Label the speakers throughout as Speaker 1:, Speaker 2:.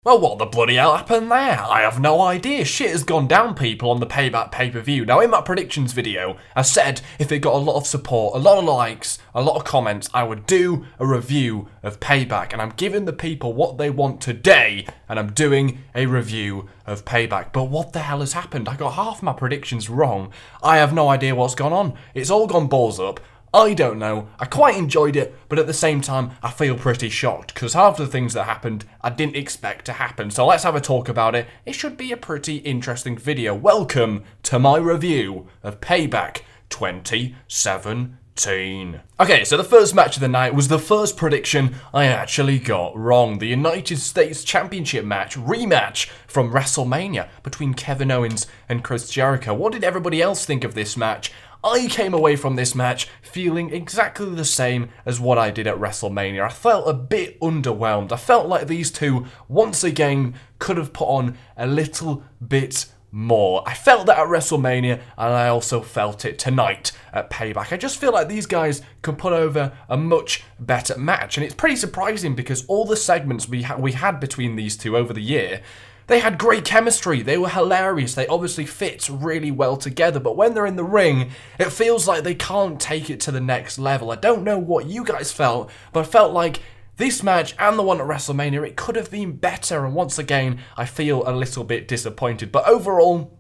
Speaker 1: Well, what the bloody hell happened there? I have no idea. Shit has gone down, people, on the Payback pay-per-view. Now, in my predictions video, I said if it got a lot of support, a lot of likes, a lot of comments, I would do a review of Payback. And I'm giving the people what they want today, and I'm doing a review of Payback. But what the hell has happened? I got half my predictions wrong. I have no idea what's gone on. It's all gone balls up. I don't know. I quite enjoyed it, but at the same time, I feel pretty shocked, because half of the things that happened, I didn't expect to happen. So let's have a talk about it. It should be a pretty interesting video. Welcome to my review of Payback 2017. Okay, so the first match of the night was the first prediction I actually got wrong. The United States Championship match, rematch from WrestleMania between Kevin Owens and Chris Jericho. What did everybody else think of this match? I came away from this match feeling exactly the same as what I did at WrestleMania. I felt a bit underwhelmed. I felt like these two, once again, could have put on a little bit more. I felt that at WrestleMania, and I also felt it tonight at Payback. I just feel like these guys could put over a much better match, and it's pretty surprising because all the segments we had between these two over the year, they had great chemistry, they were hilarious, they obviously fit really well together, but when they're in the ring, it feels like they can't take it to the next level. I don't know what you guys felt, but I felt like this match and the one at WrestleMania, it could have been better, and once again, I feel a little bit disappointed. But overall,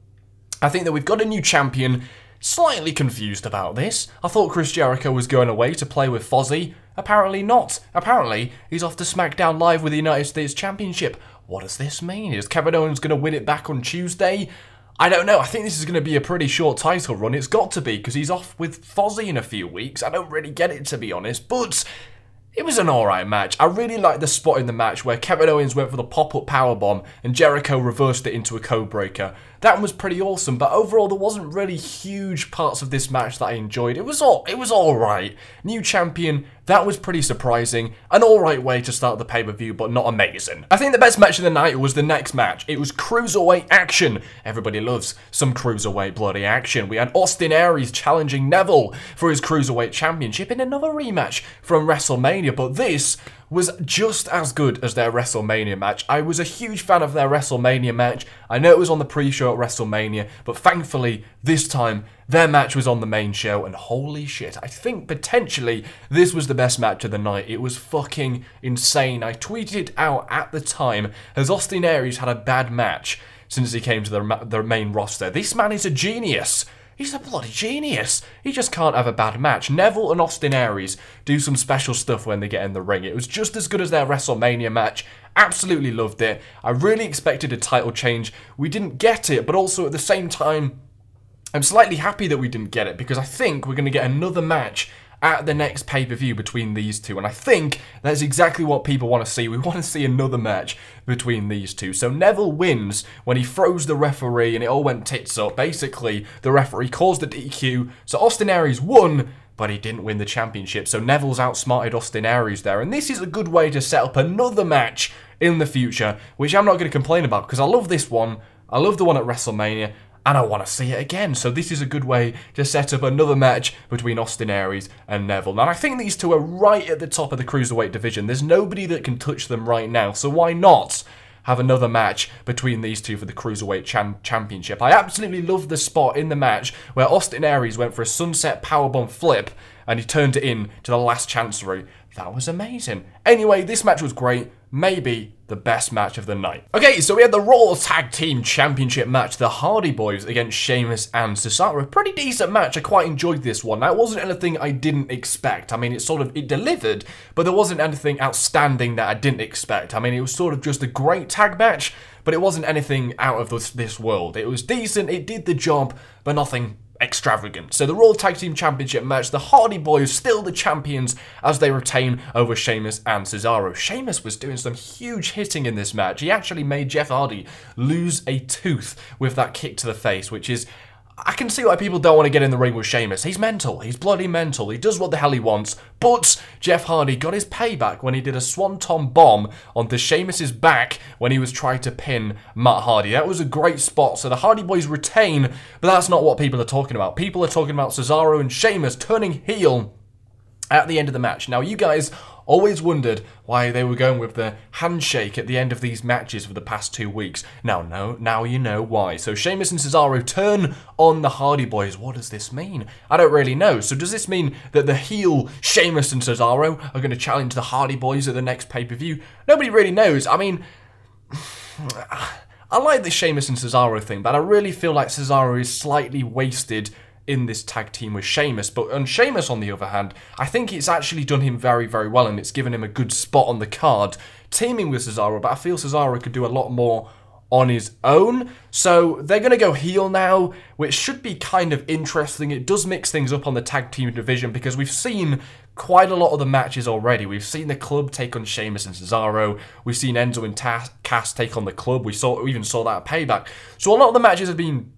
Speaker 1: I think that we've got a new champion. Slightly confused about this. I thought Chris Jericho was going away to play with Fozzy. Apparently not. Apparently, he's off to SmackDown Live with the United States Championship. What does this mean? Is Kevin Owens going to win it back on Tuesday? I don't know. I think this is going to be a pretty short title run. It's got to be, because he's off with Fozzy in a few weeks. I don't really get it, to be honest, but it was an alright match. I really liked the spot in the match where Kevin Owens went for the pop-up powerbomb and Jericho reversed it into a code breaker. That was pretty awesome, but overall there wasn't really huge parts of this match that I enjoyed. It was alright. New champion, that was pretty surprising. An alright way to start the pay-per-view, but not amazing. I think the best match of the night was the next match. It was cruiserweight action. Everybody loves some cruiserweight bloody action. We had Austin Aries challenging Neville for his cruiserweight championship in another rematch from WrestleMania, but this was just as good as their WrestleMania match. I was a huge fan of their WrestleMania match. I know it was on the pre-show at WrestleMania, but thankfully, this time, their match was on the main show, and holy shit, I think potentially this was the best match of the night. It was fucking insane. I tweeted out at the time, has Austin Aries had a bad match since he came to the main roster? This man is a genius. He's a bloody genius. He just can't have a bad match. Neville and Austin Aries do some special stuff when they get in the ring. It was just as good as their WrestleMania match. Absolutely loved it. I really expected a title change. We didn't get it, but also at the same time, I'm slightly happy that we didn't get it, because I think we're going to get another match at the next pay-per-view between these two, and I think that's exactly what people want to see. We want to see another match between these two. So Neville wins when he froze the referee and it all went tits up. Basically, the referee caused the DQ, so Austin Aries won, but he didn't win the championship. So Neville's outsmarted Austin Aries there, and this is a good way to set up another match in the future, which I'm not going to complain about, because I love this one. I love the one at WrestleMania, and I want to see it again. So this is a good way to set up another match between Austin Aries and Neville. Now, I think these two are right at the top of the cruiserweight division. There's nobody that can touch them right now, so why not have another match between these two for the Cruiserweight Championship? I absolutely love the spot in the match where Austin Aries went for a sunset powerbomb flip and he turned it in to the last chancery. That was amazing. Anyway, this match was great. Maybe the best match of the night. Okay, so we had the Raw Tag Team Championship match, the Hardy Boys against Sheamus and Cesaro. Pretty decent match. I quite enjoyed this one. Now, it wasn't anything I didn't expect. I mean, it delivered, but there wasn't anything outstanding that I didn't expect. I mean, it was sort of just a great tag match, but it wasn't anything out of this world. It was decent, it did the job, but nothing extravagant. So the Raw Tag Team Championship match, the Hardy Boys still the champions as they retain over Sheamus and Cesaro. Sheamus was doing some huge hitting in this match. He actually made Jeff Hardy lose a tooth with that kick to the face, which is, I can see why people don't want to get in the ring with Sheamus. He's mental. He's bloody mental. He does what the hell he wants. But Jeff Hardy got his payback when he did a swanton bomb onto Sheamus's back when he was trying to pin Matt Hardy. That was a great spot. So the Hardy Boys retain, but that's not what people are talking about. People are talking about Cesaro and Sheamus turning heel
Speaker 2: at the end of the match. Now, you guys always wondered why they were going with the handshake at the end of these matches for the past 2 weeks. Now you know why. So Sheamus and Cesaro turn on the Hardy Boys. What does this mean? I don't really know. So does this mean that the heel Sheamus and Cesaro are going to challenge the Hardy Boys at the next pay-per-view? Nobody really knows. I mean, I like the Sheamus and Cesaro thing, but I really feel like Cesaro is slightly wasted in this tag team with Sheamus. But on Sheamus, on the other hand, I think it's actually done him very, very well, and it's given him a good spot on the card, teaming with Cesaro, but I feel Cesaro could do a lot more on his own. So they're going to go heel now, which should be kind of interesting. It does mix things up on the tag team division, because we've seen quite a lot of the matches already. We've seen the Club take on Sheamus and Cesaro. We've seen Enzo and Cass take on the Club. We even saw that at Payback. So a lot of the matches have been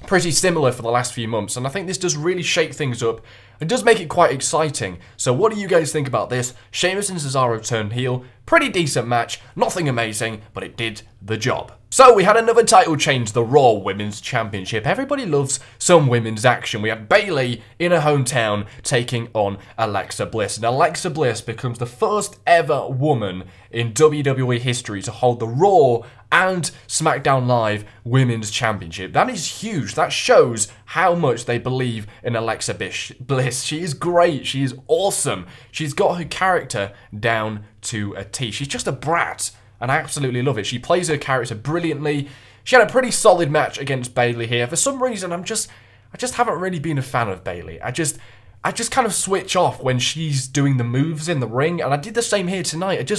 Speaker 2: pretty similar for the last few months, and I think this does really shake things up. It does make it quite exciting. So what do you guys think about this? Sheamus and Cesaro turned heel. Pretty decent match. Nothing amazing, but it did the job. So we had another title change, the Raw Women's Championship. Everybody loves some women's action. We had Bayley in her hometown taking on Alexa Bliss. And Alexa Bliss becomes the first ever woman in WWE history to hold the Raw and SmackDown Live Women's Championship. That is huge. That shows how much they believe in Alexa Bliss. She is great. She is awesome. She's got her character down to a T. She's just a brat, and I absolutely love it. She plays her character brilliantly. She had a pretty solid match against Bayley here. For some reason, I just haven't really been a fan of Bayley. I just kind of switch off when she's doing the moves in the ring, and I did the same here tonight.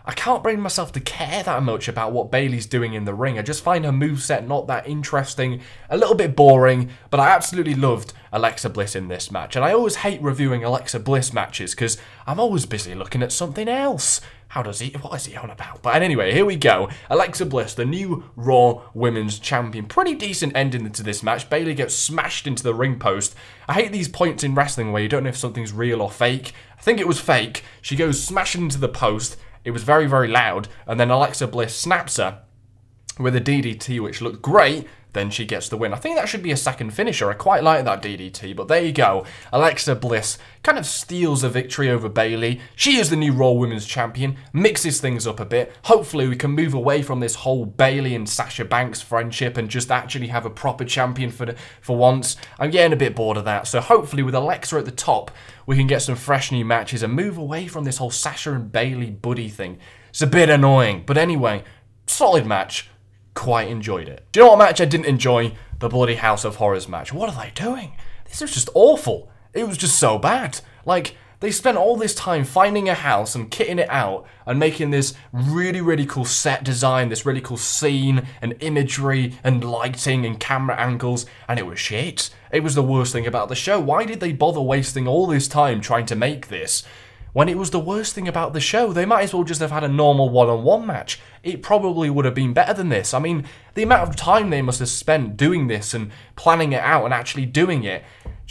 Speaker 2: I can't bring myself to care that much about what Bayley's doing in the ring. I just find her moveset not that interesting, a little bit boring, but I absolutely loved Alexa Bliss in this match. And I always hate reviewing Alexa Bliss matches because I'm always busy looking at something else. What is he on about? But anyway, here we go. Alexa Bliss, the new Raw Women's Champion. Pretty decent ending to this match. Bayley gets smashed into the ring post. I hate these points in wrestling where you don't know if something's real or fake. I think it was fake. She goes smashing into the post. It was very, very loud, and then Alexa Bliss snaps her with a DDT, which looked great. Then she gets the win. I think that should be a second finisher. I quite like that DDT, but there you go. Alexa Bliss kind of steals a victory over Bayley. She is the new Raw Women's Champion, mixes things up a bit. Hopefully we can move away from this whole Bayley and Sasha Banks friendship and just actually have a proper champion for once. I'm getting a bit bored of that, so hopefully with Alexa at the top, we can get some fresh new matches and move away from this whole Sasha and Bayley buddy thing. It's a bit annoying, but anyway, solid match. Quite enjoyed it. Do you know what match I didn't enjoy? The bloody House of Horrors match. What are they doing? This was just awful. It was just so bad. Like, they spent all this time finding a house and kitting it out and making this really, really cool set design, this really cool scene and imagery and lighting and camera angles, and it was shit. It was the worst thing about the show. Why did they bother wasting all this time trying to make this when it was the worst thing about the show? They might as well just have had a normal one-on-one match. It probably would have been better than this. I mean, the amount of time they must have spent doing this and planning it out and actually doing it,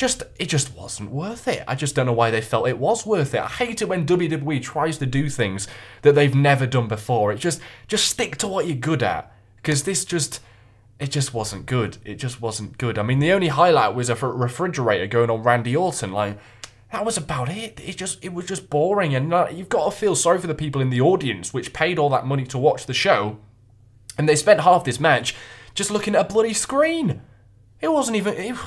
Speaker 2: it just wasn't worth it. I just don't know why they felt it was worth it. I hate it when WWE tries to do things that they've never done before. It just stick to what you're good at, because it just wasn't good. It just wasn't good. I mean, the only highlight was a refrigerator going on Randy Orton, like, that was about it. It was just boring, and you've got to feel sorry for the people in the audience which paid all that money to watch the show, and they spent half this match just looking at a bloody screen. It wasn't even.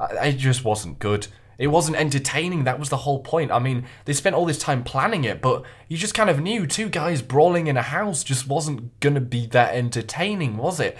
Speaker 2: It just wasn't good. It wasn't entertaining. That was the whole point. I mean, they spent all this time planning it, but you just kind of knew two guys brawling in a house just wasn't gonna be that entertaining, was it?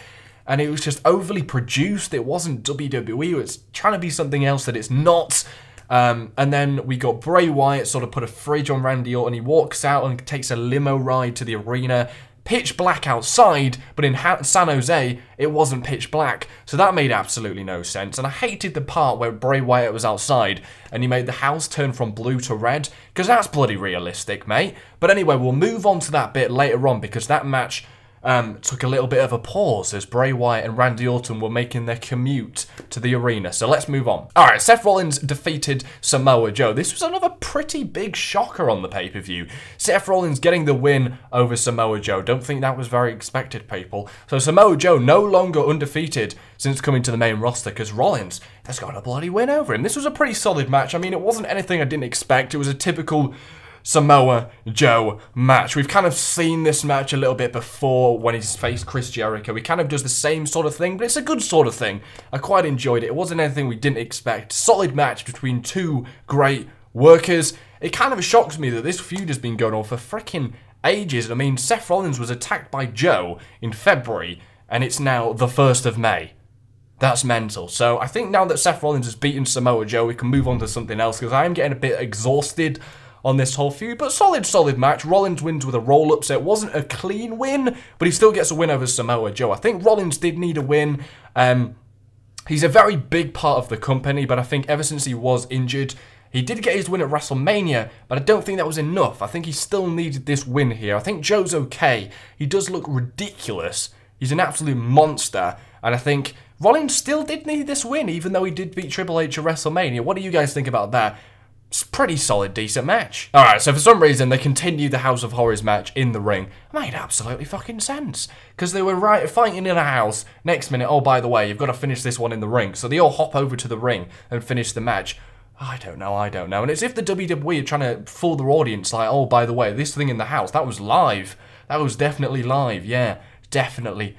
Speaker 2: And it was just overly produced. It wasn't WWE. It was trying to be something else that it's not. And then we got Bray Wyatt sort of put a fridge on Randy Orton. He walks out and takes a limo ride to the arena. Pitch black outside, but in San Jose, it wasn't pitch black. So that made absolutely no sense. And I hated the part where Bray Wyatt was outside and he made the house turn from blue to red, because that's bloody realistic, mate. But anyway, we'll move on to that bit later on, because that match
Speaker 1: took a little bit of a pause as Bray Wyatt and Randy Orton were making their commute to the arena. So let's move on. All right, Seth Rollins defeated Samoa Joe. This was another pretty big shocker on the pay-per-view. Seth Rollins getting the win over Samoa Joe. Don't think that was very expected, people. So Samoa Joe no longer undefeated since coming to the main roster because Rollins has got a bloody win over him. This was a pretty solid match. I mean, it wasn't anything I didn't expect. It was a typical Samoa Joe match. We've kind of seen this match a little bit before when he's faced Chris Jericho. He kind of does the same sort of thing, but it's a good sort of thing. I quite enjoyed it. It wasn't anything we didn't expect. Solid match between two great workers. It kind of shocks me that this feud has been going on for freaking ages. I mean, Seth Rollins was attacked by Joe in February, and it's now the 1st of May. That's mental. So I think now that Seth Rollins has beaten Samoa Joe, we can move on to something else because I am getting a bit exhausted on this whole feud, but solid match. Rollins wins with a roll-up, so it wasn't a clean win, but he still gets a win over Samoa Joe. I think Rollins did need a win. He's a very big part of the company, but I think ever since he was injured, he did get his win at WrestleMania, but I don't think that was enough. I think he still needed this win here. I think Joe's okay. He does look ridiculous. He's an absolute monster, and I think Rollins still did need this win, even though he did beat Triple H at WrestleMania. What do you guys think about that? It's a pretty solid, decent match. Alright, so for some reason, they continued the House of Horrors match in the ring. It made absolutely fucking sense. Because they were fighting in a house. Next minute, oh, by the way, you've got to finish this one in the ring. So they all hop over to the ring and finish the match. I don't know. And it's if the WWE are trying to fool their audience, like, oh, by the way, this thing in the house, that was live. That was definitely live, yeah. Definitely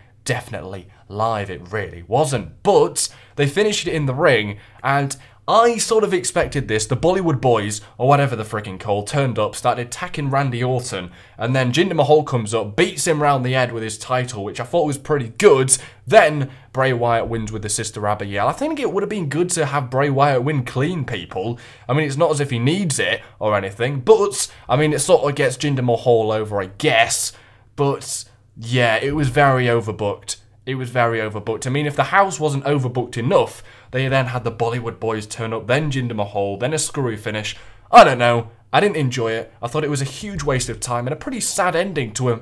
Speaker 1: live. It really wasn't. But they finished it in the ring, and I sort of expected this. The Bollywood Boys, or whatever they're freaking called, turned up, started attacking Randy Orton, and then Jinder Mahal comes up, beats him round the head with his title, which I thought was pretty good. Then Bray Wyatt wins with the Sister Abigail. I think it would have been good to have Bray Wyatt win clean, people. I mean, it's not as if he needs it or anything, but, I mean, it sort of gets Jinder Mahal over, I guess. But, yeah, it was very overbooked. It was very overbooked. I mean, if the house wasn't overbooked enough, they then had the Bollywood Boys turn up, then Jinder Mahal, then a screwy finish. I don't know. I didn't enjoy it. I thought it was a huge waste of time and a pretty sad ending to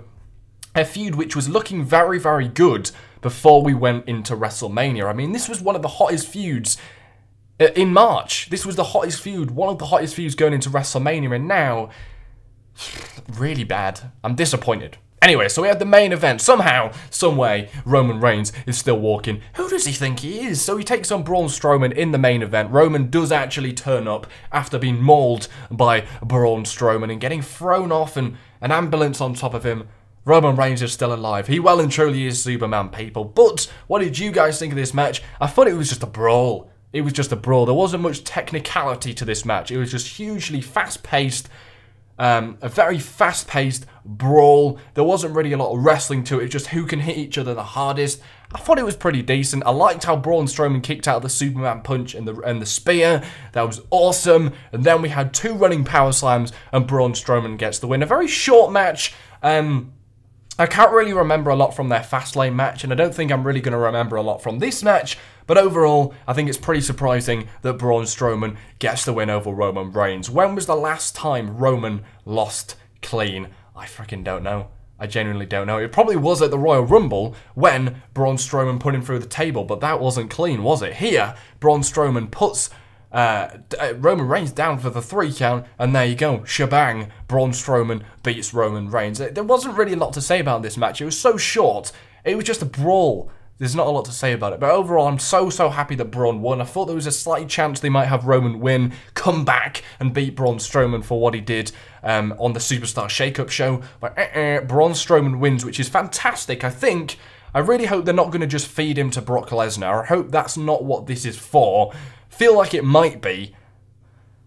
Speaker 1: a feud which was looking very good before we went into WrestleMania. I mean, this was one of the hottest feuds in March. This was the hottest feud, one of the hottest feuds going into WrestleMania, and now, really bad. I'm disappointed. Anyway, so we had the main event. Somehow, someway, Roman Reigns is still walking. Who does he think he is? So he takes on Braun Strowman in the main event. Roman does actually turn up after being mauled by Braun Strowman and getting thrown off and an ambulance on top of him. Roman Reigns is still alive. He well and truly is Superman, people. But what did you guys think of this match? I thought it was just a brawl. It was just a brawl. There wasn't much technicality to this match. It was just hugely fast-paced. A very fast-paced brawl. There wasn't really a lot of wrestling to it, just who can hit each other the hardest. I thought it was pretty decent. I liked how Braun Strowman kicked out the Superman punch and the spear. That was awesome. And then we had 2 running power slams, and Braun Strowman gets the win. A very short match. I can't really remember a lot from their Fastlane match, and I don't think I'm really going to remember a lot from this match, but overall, I think it's pretty surprising that Braun Strowman gets the win over Roman Reigns. When was the last time Roman lost clean? I freaking don't know. I genuinely don't know. It probably was at the Royal Rumble when Braun Strowman put him through the table, but that wasn't clean, was it? Here, Braun Strowman puts Roman Reigns down for the 3 count, and there you go, shebang, Braun Strowman beats Roman Reigns. There wasn't really a lot to say about this match. It was so short. It was just a brawl. There's not a lot to say about it, but overall, I'm so happy that Braun won. I thought there was a slight chance they might have Roman win, come back, and beat Braun Strowman for what he did on the Superstar Shake-Up show, but Braun Strowman wins, which is fantastic. I really hope they're not going to just feed him to Brock Lesnar. I hope that's not what this is for. Feel like it might be.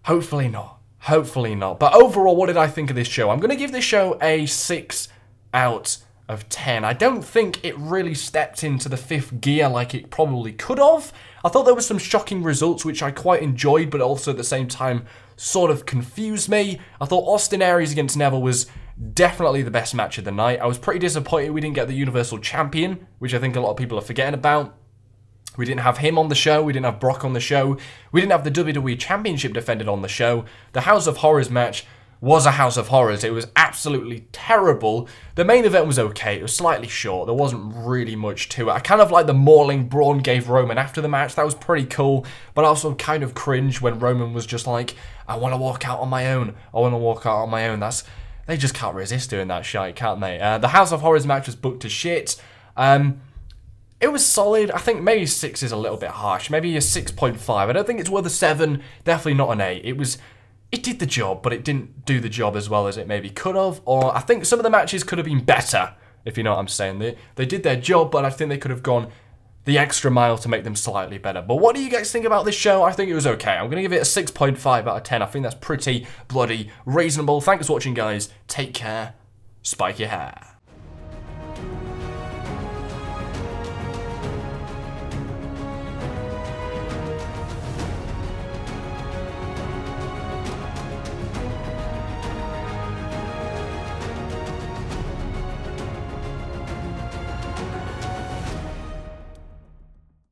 Speaker 1: Hopefully not. Hopefully not. But overall, what did I think of this show? I'm going to give this show a 6 out of 10. I don't think it really stepped into the 5th gear like it probably could have. I thought there were some shocking results which I quite enjoyed, but also at the same time sort of confused me. I thought Austin Aries against Neville was definitely the best match of the night. I was pretty disappointed we didn't get the Universal Champion, which I think a lot of people are forgetting about. We didn't have him on the show. We didn't have Brock on the show. We didn't have the WWE Championship defended on the show. The House of Horrors match
Speaker 2: was a House of Horrors. It was absolutely terrible. The main event was okay. It was slightly short. There wasn't really much to it. I kind of like the mauling Braun gave Roman after the match. That was pretty cool. But I also kind of cringe when Roman was just like, I want to walk out on my own. I want to walk out on my own. They just can't resist doing that shit, can't they? The House of Horrors match was booked to shit. It was solid. I think maybe 6 is a little bit harsh. Maybe a 6.5. I don't think it's worth a 7. Definitely not an 8. It did the job, but it didn't do the job as well as it maybe could have. Or I think some of the matches could have been better, if you know what I'm saying. They did their job, but I think they could have gone the extra mile to make them slightly better. But what do you guys think about this show? I think it was okay. I'm going to give it a 6.5 out of 10. I think that's pretty bloody reasonable. Thanks for watching, guys. Take care. Spike your hair.